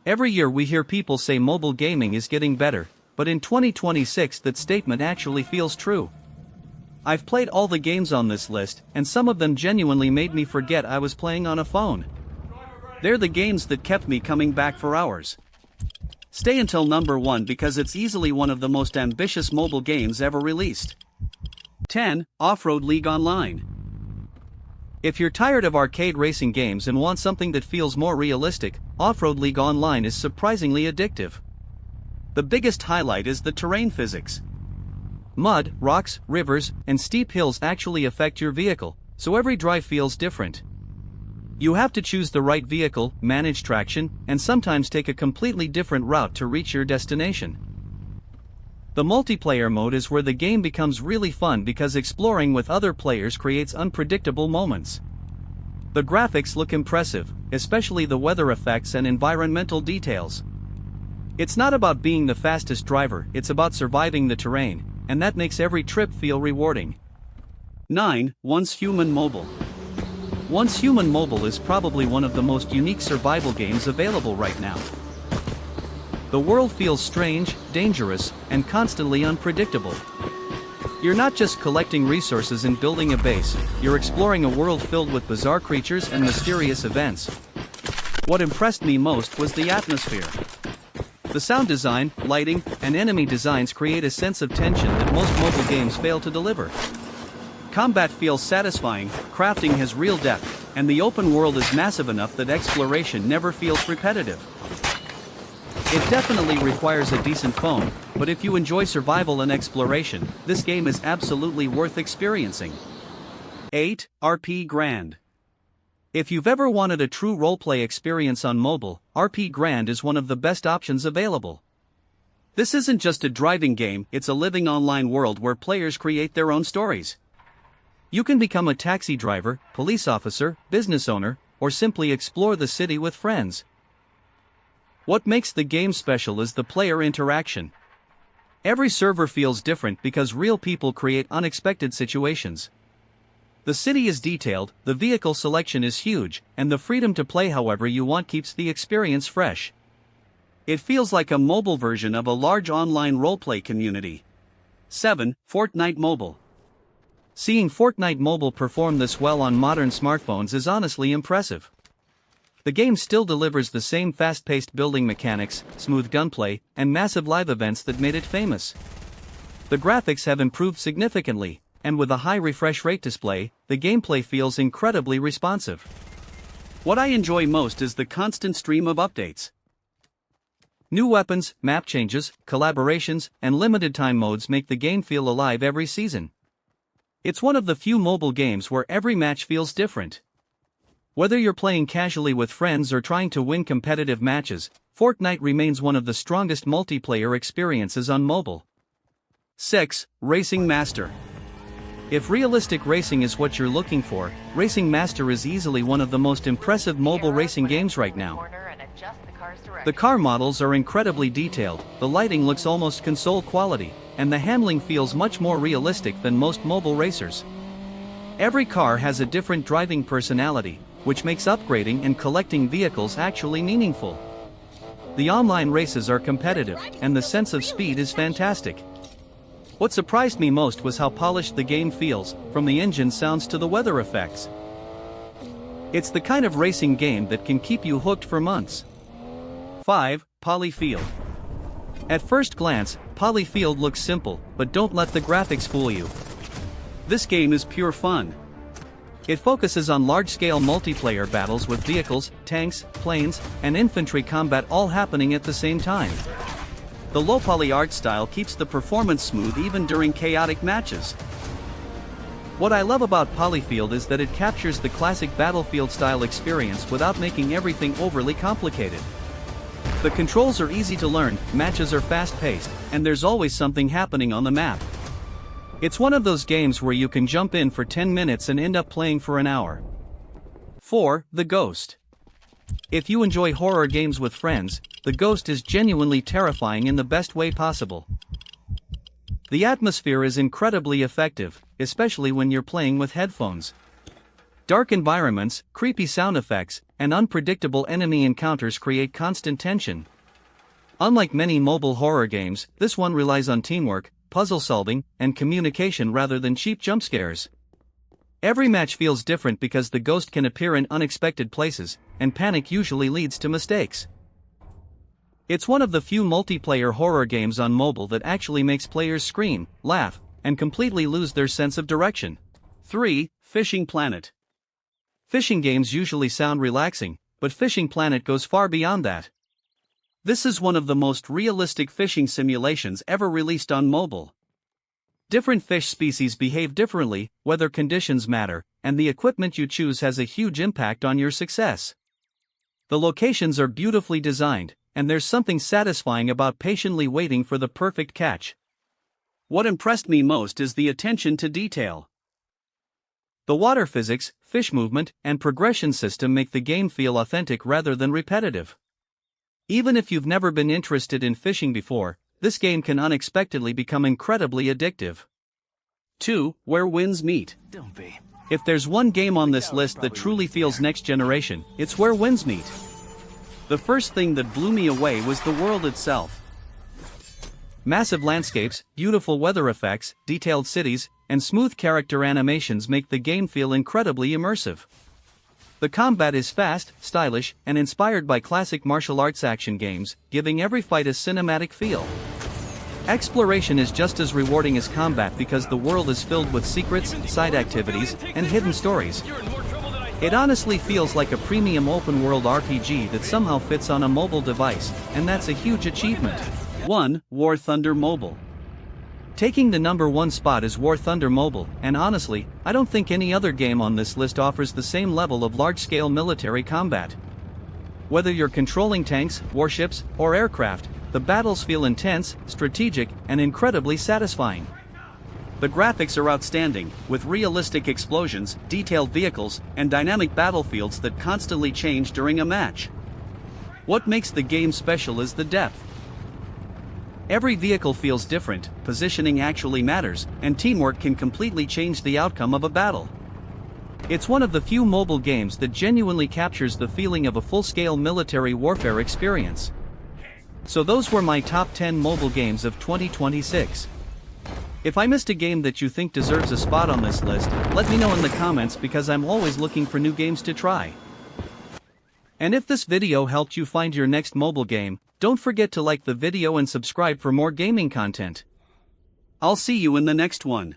Every year we hear people say mobile gaming is getting better, but in 2026 that statement actually feels true. I've played all the games on this list, and some of them genuinely made me forget I was playing on a phone. They're the games that kept me coming back for hours. Stay until number 1 because it's easily one of the most ambitious mobile games ever released. 10. Off-Road League Online. If you're tired of arcade racing games and want something that feels more realistic, Off-Road League Online is surprisingly addictive. The biggest highlight is the terrain physics. Mud, rocks, rivers, and steep hills actually affect your vehicle, so every drive feels different. You have to choose the right vehicle, manage traction, and sometimes take a completely different route to reach your destination. The multiplayer mode is where the game becomes really fun because exploring with other players creates unpredictable moments. The graphics look impressive, especially the weather effects and environmental details. It's not about being the fastest driver, it's about surviving the terrain, and that makes every trip feel rewarding. 9. Once Human Mobile. Once Human Mobile is probably one of the most unique survival games available right now. The world feels strange, dangerous, and constantly unpredictable. You're not just collecting resources and building a base, you're exploring a world filled with bizarre creatures and mysterious events. What impressed me most was the atmosphere. The sound design, lighting, and enemy designs create a sense of tension that most mobile games fail to deliver. Combat feels satisfying, crafting has real depth, and the open world is massive enough that exploration never feels repetitive. It definitely requires a decent phone, but if you enjoy survival and exploration, this game is absolutely worth experiencing. 8. RP Grand. If you've ever wanted a true roleplay experience on mobile, RP Grand is one of the best options available. This isn't just a driving game, it's a living online world where players create their own stories. You can become a taxi driver, police officer, business owner, or simply explore the city with friends. What makes the game special is the player interaction. Every server feels different because real people create unexpected situations. The city is detailed, the vehicle selection is huge, and the freedom to play however you want keeps the experience fresh. It feels like a mobile version of a large online roleplay community. 7. Fortnite Mobile. Seeing Fortnite Mobile perform this well on modern smartphones is honestly impressive. The game still delivers the same fast-paced building mechanics, smooth gunplay, and massive live events that made it famous. The graphics have improved significantly, and with a high refresh rate display, the gameplay feels incredibly responsive. What I enjoy most is the constant stream of updates. New weapons, map changes, collaborations, and limited-time modes make the game feel alive every season. It's one of the few mobile games where every match feels different. Whether you're playing casually with friends or trying to win competitive matches, Fortnite remains one of the strongest multiplayer experiences on mobile. 6. Racing Master. If realistic racing is what you're looking for, Racing Master is easily one of the most impressive mobile racing games right now. The car models are incredibly detailed, the lighting looks almost console quality, and the handling feels much more realistic than most mobile racers. Every car has a different driving personality, which makes upgrading and collecting vehicles actually meaningful. The online races are competitive, and the sense of speed is fantastic. What surprised me most was how polished the game feels, from the engine sounds to the weather effects. It's the kind of racing game that can keep you hooked for months. 5. Polyfield. At first glance, Polyfield looks simple, but don't let the graphics fool you. This game is pure fun. It focuses on large-scale multiplayer battles with vehicles, tanks, planes, and infantry combat all happening at the same time. The low-poly art style keeps the performance smooth even during chaotic matches. What I love about Polyfield is that it captures the classic Battlefield-style experience without making everything overly complicated. The controls are easy to learn, matches are fast-paced, and there's always something happening on the map. It's one of those games where you can jump in for 10 minutes and end up playing for an hour. 4. The Ghost. If you enjoy horror games with friends, The Ghost is genuinely terrifying in the best way possible. The atmosphere is incredibly effective, especially when you're playing with headphones. Dark environments, creepy sound effects, and unpredictable enemy encounters create constant tension. Unlike many mobile horror games, this one relies on teamwork, puzzle solving, and communication rather than cheap jump scares. Every match feels different because the ghost can appear in unexpected places, and panic usually leads to mistakes. It's one of the few multiplayer horror games on mobile that actually makes players scream, laugh, and completely lose their sense of direction. 3. Fishing Planet. Fishing games usually sound relaxing, but Fishing Planet goes far beyond that. This is one of the most realistic fishing simulations ever released on mobile. Different fish species behave differently, weather conditions matter, and the equipment you choose has a huge impact on your success. The locations are beautifully designed, and there's something satisfying about patiently waiting for the perfect catch. What impressed me most is the attention to detail. The water physics, fish movement, and progression system make the game feel authentic rather than repetitive. Even if you've never been interested in fishing before, this game can unexpectedly become incredibly addictive. 2. Where Winds Meet. Don't be. If there's one game on this list that truly feels next generation, it's Where Winds Meet. The first thing that blew me away was the world itself. Massive landscapes, beautiful weather effects, detailed cities, and smooth character animations make the game feel incredibly immersive. The combat is fast, stylish, and inspired by classic martial arts action games, giving every fight a cinematic feel. Exploration is just as rewarding as combat because the world is filled with secrets, side activities, and hidden stories. It honestly feels like a premium open-world RPG that somehow fits on a mobile device, and that's a huge achievement. 1. War Thunder Mobile. Taking the number 1 spot is War Thunder Mobile, and honestly, I don't think any other game on this list offers the same level of large-scale military combat. Whether you're controlling tanks, warships, or aircraft, the battles feel intense, strategic, and incredibly satisfying. The graphics are outstanding, with realistic explosions, detailed vehicles, and dynamic battlefields that constantly change during a match. What makes the game special is the depth. Every vehicle feels different, positioning actually matters, and teamwork can completely change the outcome of a battle. It's one of the few mobile games that genuinely captures the feeling of a full-scale military warfare experience. So those were my top 10 mobile games of 2026. If I missed a game that you think deserves a spot on this list, let me know in the comments because I'm always looking for new games to try. And if this video helped you find your next mobile game, don't forget to like the video and subscribe for more gaming content. I'll see you in the next one.